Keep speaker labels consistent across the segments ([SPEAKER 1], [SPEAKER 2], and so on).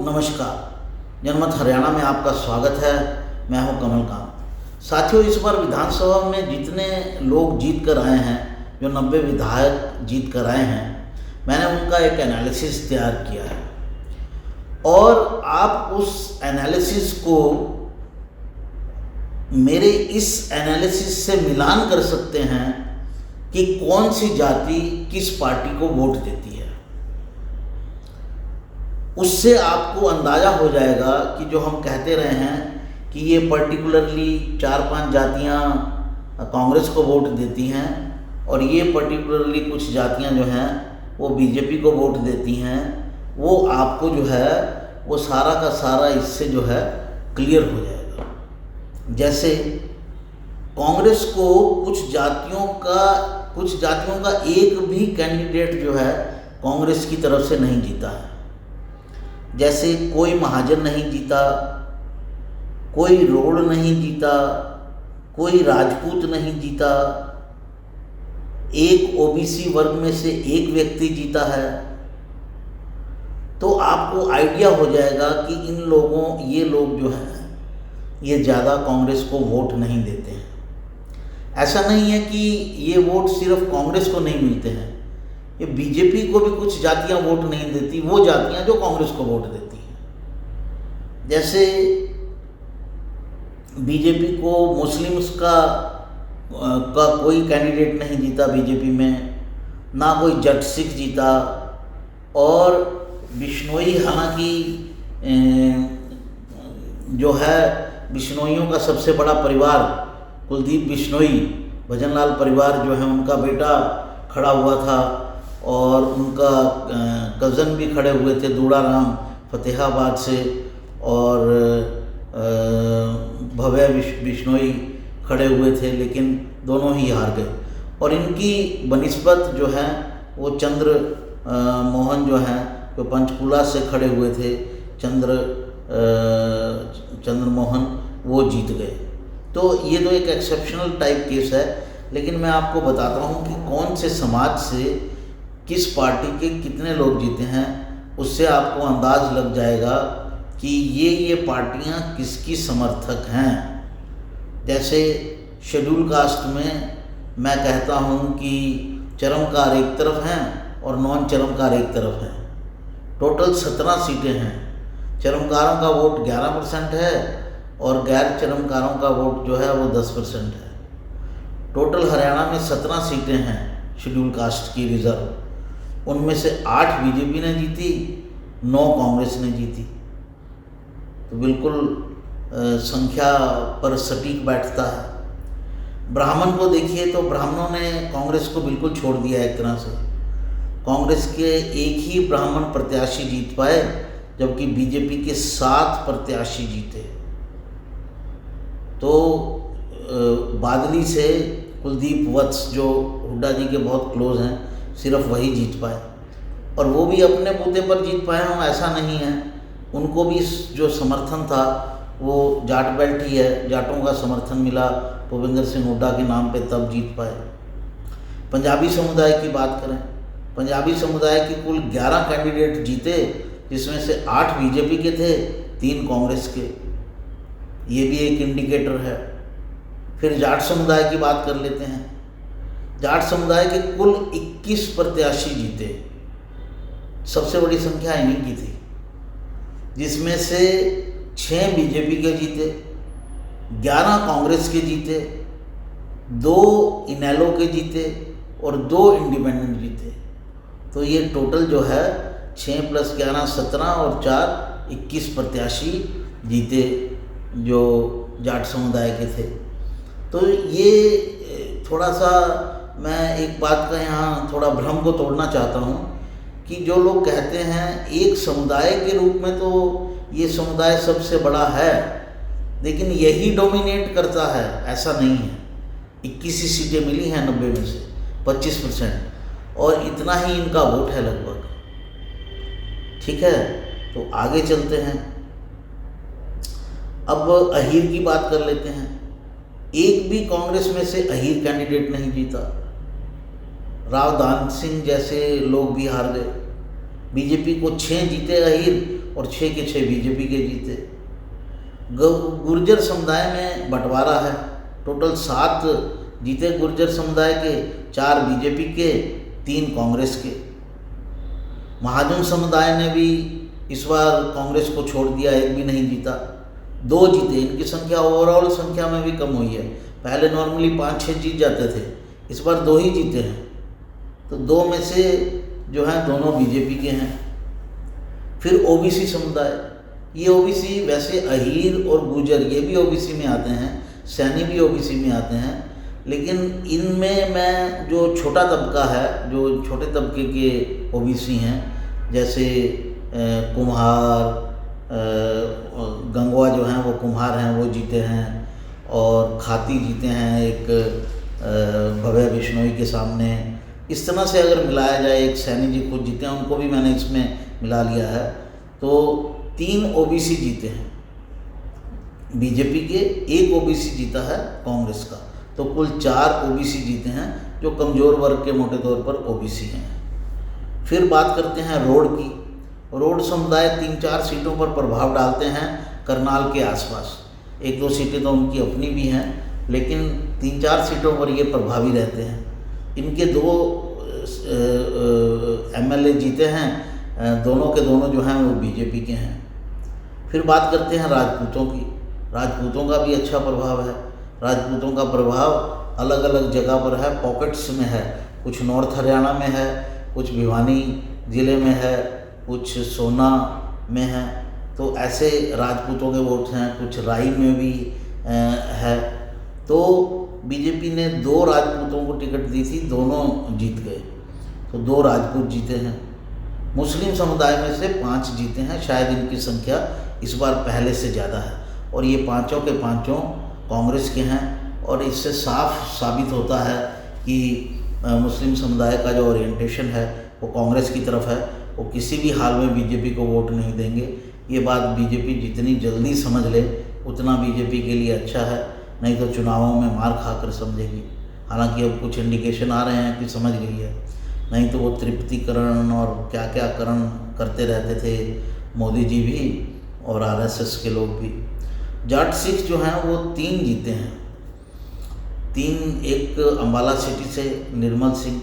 [SPEAKER 1] नमस्कार। जनमत हरियाणा में आपका स्वागत है। मैं हूं कमल कांत। साथियों, इस बार विधानसभा में जितने लोग जीत कर आए हैं, जो 90 विधायक जीत कर आए हैं, मैंने उनका एक एनालिसिस तैयार किया है और आप उस एनालिसिस को मेरे इस एनालिसिस से मिलान कर सकते हैं कि कौन सी जाति किस पार्टी को वोट देती है। उससे आपको अंदाज़ा हो जाएगा कि जो हम कहते रहे हैं कि ये पर्टिकुलरली 4-5 जातियाँ कांग्रेस को वोट देती हैं और ये पर्टिकुलरली कुछ जातियाँ जो हैं वो बीजेपी को वोट देती हैं, वो आपको जो है वो सारा का सारा इससे जो है क्लियर हो जाएगा। जैसे कांग्रेस को कुछ जातियों का एक भी कैंडिडेट जो है कांग्रेस की तरफ से नहीं जीता है। जैसे कोई महाजन नहीं जीता, कोई रोड नहीं जीता, कोई राजपूत नहीं जीता, एक ओबीसी वर्ग में से एक व्यक्ति जीता है। तो आपको आइडिया हो जाएगा कि ये लोग जो हैं ये ज़्यादा कांग्रेस को वोट नहीं देते हैं। ऐसा नहीं है कि ये वोट सिर्फ कांग्रेस को नहीं मिलते हैं, ये बीजेपी को भी कुछ जातियां वोट नहीं देती, वो जातियां जो कांग्रेस को वोट देती हैं। जैसे बीजेपी को मुस्लिम्स का कोई कैंडिडेट नहीं जीता बीजेपी में, ना कोई जट सिख जीता, और बिश्नोई, हालांकि जो है बिश्नोइयों का सबसे बड़ा परिवार कुलदीप बिश्नोई, भजनलाल परिवार जो है उनका बेटा खड़ा हुआ था और उनका कज़न भी खड़े हुए थे दूड़ाराम फतेहाबाद से, और भव्य बिश्नोई खड़े हुए थे, लेकिन दोनों ही हार गए। और इनकी बनिस्बत जो है वो चंद्र मोहन जो हैं, जो पंचकूला से खड़े हुए थे, चंद्र मोहन, वो जीत गए। तो ये तो एक एक्सेप्शनल टाइप केस है, लेकिन मैं आपको बताता हूँ कि कौन से समाज से किस पार्टी के कितने लोग जीते हैं। उससे आपको अंदाज लग जाएगा कि ये पार्टियां किसकी समर्थक हैं। जैसे शेड्यूल कास्ट में मैं कहता हूं कि चरमकार एक तरफ हैं और नॉन चरमकार एक तरफ हैं। टोटल 17 सीटें हैं। चरमकारों का वोट 11% है और गैर चरमकारों का वोट जो है वो 10% है। टोटल हरियाणा में 17 सीटें हैं शेड्यूल कास्ट की रिजर्व। उनमें से 8 बीजेपी ने जीती, 9 कांग्रेस ने जीती। तो बिल्कुल संख्या पर सटीक बैठता है। ब्राह्मण को देखिए तो ब्राह्मणों ने कांग्रेस को बिल्कुल छोड़ दिया एक तरह से। कांग्रेस के एक ही ब्राह्मण प्रत्याशी जीत पाए, जबकि बीजेपी के 7 प्रत्याशी जीते। तो बादली से कुलदीप वत्स जो हुड्डा जी के बहुत क्लोज हैं, सिर्फ वही जीत पाए, और वो भी अपने बूते पर जीत पाए हों ऐसा नहीं है। उनको भी जो समर्थन था वो जाट बेल्ट ही है, जाटों का समर्थन मिला भूपेंद्र सिंह हुड्डा के नाम पे, तब जीत पाए। पंजाबी समुदाय की बात करें, पंजाबी समुदाय के कुल 11 कैंडिडेट जीते, जिसमें से 8 बीजेपी के थे, 3 कांग्रेस के। ये भी एक इंडिकेटर है। फिर जाट समुदाय की बात कर लेते हैं। जाट समुदाय के कुल 21 प्रत्याशी जीते, सबसे बड़ी संख्या इन्हीं की थी, जिसमें से 6 बीजेपी के जीते, 11 कांग्रेस के जीते, 2 इनेलो के जीते और 2 इंडिपेंडेंट जीते। तो ये टोटल जो है 6 + 11 17 और 4 21 प्रत्याशी जीते जो जाट समुदाय के थे। तो ये थोड़ा सा मैं एक बात का यहाँ थोड़ा भ्रम को तोड़ना चाहता हूँ कि जो लोग कहते हैं एक समुदाय के रूप में तो ये समुदाय सबसे बड़ा है, लेकिन यही डोमिनेट करता है, ऐसा नहीं है। 21 ही सीटें मिली हैं 90 में से, 25%, और इतना ही इनका वोट है लगभग। ठीक है, तो आगे चलते हैं। अब अहीर की बात कर लेते हैं। एक भी कांग्रेस में से अहीर कैंडिडेट नहीं जीता। राव दान सिंह जैसे लोग भी हार गए। बीजेपी को 6 जीते अहीर और 6 के 6 बीजेपी के जीते। गुर्जर समुदाय में बंटवारा है, टोटल 7 जीते गुर्जर समुदाय के, 4 बीजेपी के, 3 कांग्रेस के। महाजन समुदाय ने भी इस बार कांग्रेस को छोड़ दिया, एक भी नहीं जीता, 2 जीते। इनकी संख्या ओवरऑल संख्या में भी कम हुई है, पहले नॉर्मली 5-6 जीत जाते थे, इस बार 2 ही जीते हैं। तो 2 में से जो हैं दोनों बीजेपी के हैं। फिर ओबीसी समुदाय, ये ओबीसी वैसे अहीर और गुर्जर ये भी ओबीसी में आते हैं, सैनी भी ओबीसी में आते हैं, लेकिन इनमें मैं जो छोटा तबका है, जो छोटे तबके के ओबीसी हैं, जैसे कुम्हार, गंगवा जो हैं वो कुम्हार हैं, वो जीते हैं, और खाती जीते हैं एक भव्य बिश्नोई के सामने। इस तरह से अगर मिलाया जाए, एक सैनी जी खुद जीते हैं, उनको भी मैंने इसमें मिला लिया है, तो 3 ओबीसी जीते हैं बीजेपी के, 1 ओबीसी जीता है कांग्रेस का, तो कुल 4 ओबीसी जीते हैं जो कमज़ोर वर्ग के मोटे तौर पर ओबीसी हैं। फिर बात करते हैं रोड की। रोड समुदाय 3-4 सीटों पर प्रभाव डालते हैं करनाल के आसपास, 1-2 सीटें तो उनकी अपनी भी हैं, लेकिन 3-4 सीटों पर ये प्रभावी रहते हैं। इनके 2 एमएलए जीते हैं, दोनों के दोनों जो हैं वो बीजेपी के हैं। फिर बात करते हैं राजपूतों की। राजपूतों का भी अच्छा प्रभाव है। राजपूतों का प्रभाव अलग अलग जगह पर है, पॉकेट्स में है, कुछ नॉर्थ हरियाणा में है, कुछ भिवानी ज़िले में है, कुछ सोना में है, तो ऐसे राजपूतों के वोट हैं, कुछ राई में भी है। तो बीजेपी ने 2 राजपूतों को टिकट दी थी, दोनों जीत गए, तो 2 राजपूत जीते हैं। मुस्लिम समुदाय में से 5 जीते हैं, शायद इनकी संख्या इस बार पहले से ज़्यादा है, और ये पाँचों के पाँचों कांग्रेस के हैं। और इससे साफ साबित होता है कि मुस्लिम समुदाय का जो ओरिएंटेशन है वो कांग्रेस की तरफ है, वो किसी भी हाल में बीजेपी को वोट नहीं देंगे। ये बात बीजेपी जितनी जल्दी समझ ले उतना बीजेपी के लिए अच्छा है, नहीं तो चुनावों में मार खाकर समझेगी। हालांकि अब कुछ इंडिकेशन आ रहे हैं कि समझ गई है, नहीं तो वो तृप्तिकरण और क्या क्या करण करते रहते थे मोदी जी भी और आरएसएस के लोग भी। जाट सिख जो हैं वो 3 जीते हैं, 3, एक अम्बाला सिटी से निर्मल सिंह,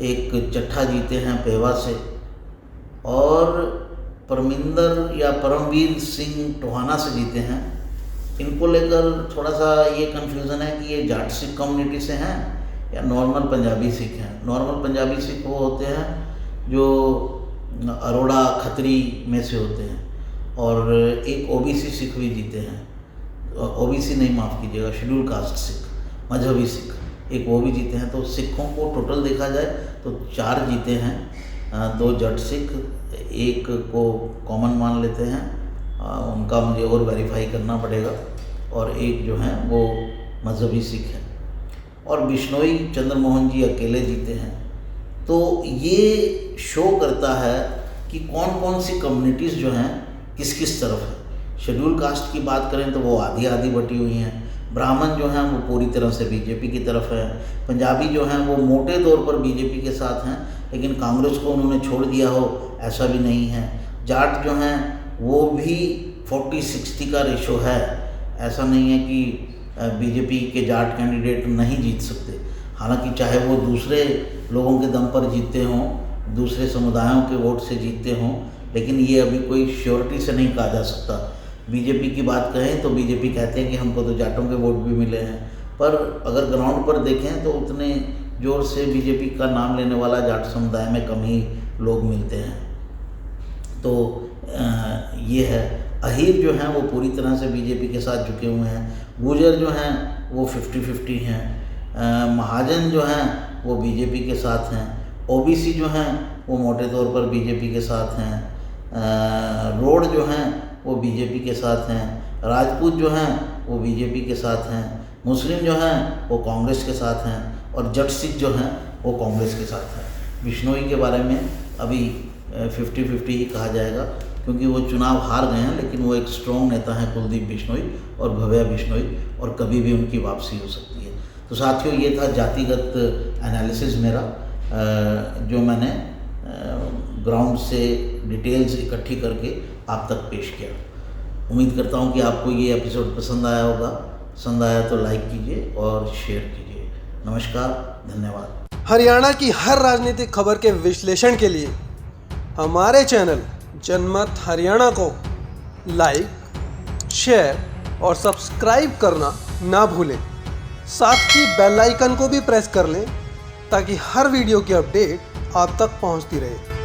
[SPEAKER 1] एक चट्ठा जीते हैं पेवा से, और परमिंदर या परमवीर सिंह टोहाना से जीते हैं। इनको लेकर थोड़ा सा ये कन्फ्यूज़न है कि ये जाट सिख कम्युनिटी से हैं या नॉर्मल पंजाबी सिख हैं। नॉर्मल पंजाबी सिख वो होते हैं जो अरोड़ा खत्री में से होते हैं, और एक ओबीसी सिख भी जीते हैं, ओबीसी नहीं माफ़ कीजिएगा, शेड्यूल कास्ट सिख, मजहबी सिख, एक वो भी जीते हैं। तो सिखों को टोटल देखा जाए तो 4 जीते हैं, 2 जट सिख, एक को कॉमन मान लेते हैं, उनका मुझे और वेरीफाई करना पड़ेगा, और एक जो है वो मजहबी सिख है, और बिश्नोई चंद्रमोहन जी अकेले जीते हैं। तो ये शो करता है कि कौन कौन सी कम्युनिटीज़ जो हैं किस किस तरफ है। शेड्यूल कास्ट की बात करें तो वो आधी आधी बटी हुई हैं, ब्राह्मण जो हैं वो पूरी तरह से बीजेपी की तरफ है, पंजाबी जो हैं वो मोटे तौर पर बीजेपी के साथ हैं, लेकिन कांग्रेस को उन्होंने छोड़ दिया हो ऐसा भी नहीं है। जाट जो हैं वो भी 40-60 का रेशो है, ऐसा नहीं है कि बीजेपी के जाट कैंडिडेट नहीं जीत सकते। हालांकि चाहे वो दूसरे लोगों के दम पर जीतते हों, दूसरे समुदायों के वोट से जीतते हों, लेकिन ये अभी कोई श्योरिटी से नहीं कहा जा सकता। बीजेपी की बात कहें तो बीजेपी कहते हैं कि हमको तो जाटों के वोट भी मिले हैं, पर अगर ग्राउंड पर देखें तो उतने ज़ोर से बीजेपी का नाम लेने वाला जाट समुदाय में कम ही लोग मिलते हैं। तो ये है। अहीर जो हैं वो पूरी तरह से बीजेपी के साथ झुके हुए हैं, गुर्जर जो हैं वो 50-50 हैं, महाजन जो हैं वो बीजेपी के साथ हैं, ओबीसी जो हैं वो मोटे तौर पर बीजेपी के साथ हैं, रोड जो हैं वो बीजेपी के साथ हैं, राजपूत जो हैं वो बीजेपी के साथ हैं, मुस्लिम जो हैं वो कांग्रेस के साथ हैं, और जट सिख जो हैं वो कांग्रेस के साथ हैं। बिश्नोई के बारे में अभी 50-50 ही कहा जाएगा, क्योंकि वो चुनाव हार गए हैं, लेकिन वो एक स्ट्रॉन्ग नेता हैं कुलदीप बिश्नोई और भव्या बिश्नोई, और कभी भी उनकी वापसी हो सकती है। तो साथियों, ये था जातिगत एनालिसिस मेरा, जो मैंने ग्राउंड से डिटेल्स इकट्ठी करके आप तक पेश किया। उम्मीद करता हूँ कि आपको ये एपिसोड पसंद आया होगा। पसंद आया तो लाइक कीजिए और शेयर कीजिए। नमस्कार, धन्यवाद।
[SPEAKER 2] हरियाणा की हर राजनीतिक खबर के विश्लेषण के लिए हमारे चैनल जनमत हरियाणा को लाइक, शेयर और सब्सक्राइब करना ना भूलें। साथ ही बेल आइकन को भी प्रेस कर लें ताकि हर वीडियो की अपडेट आप तक पहुंचती रहे।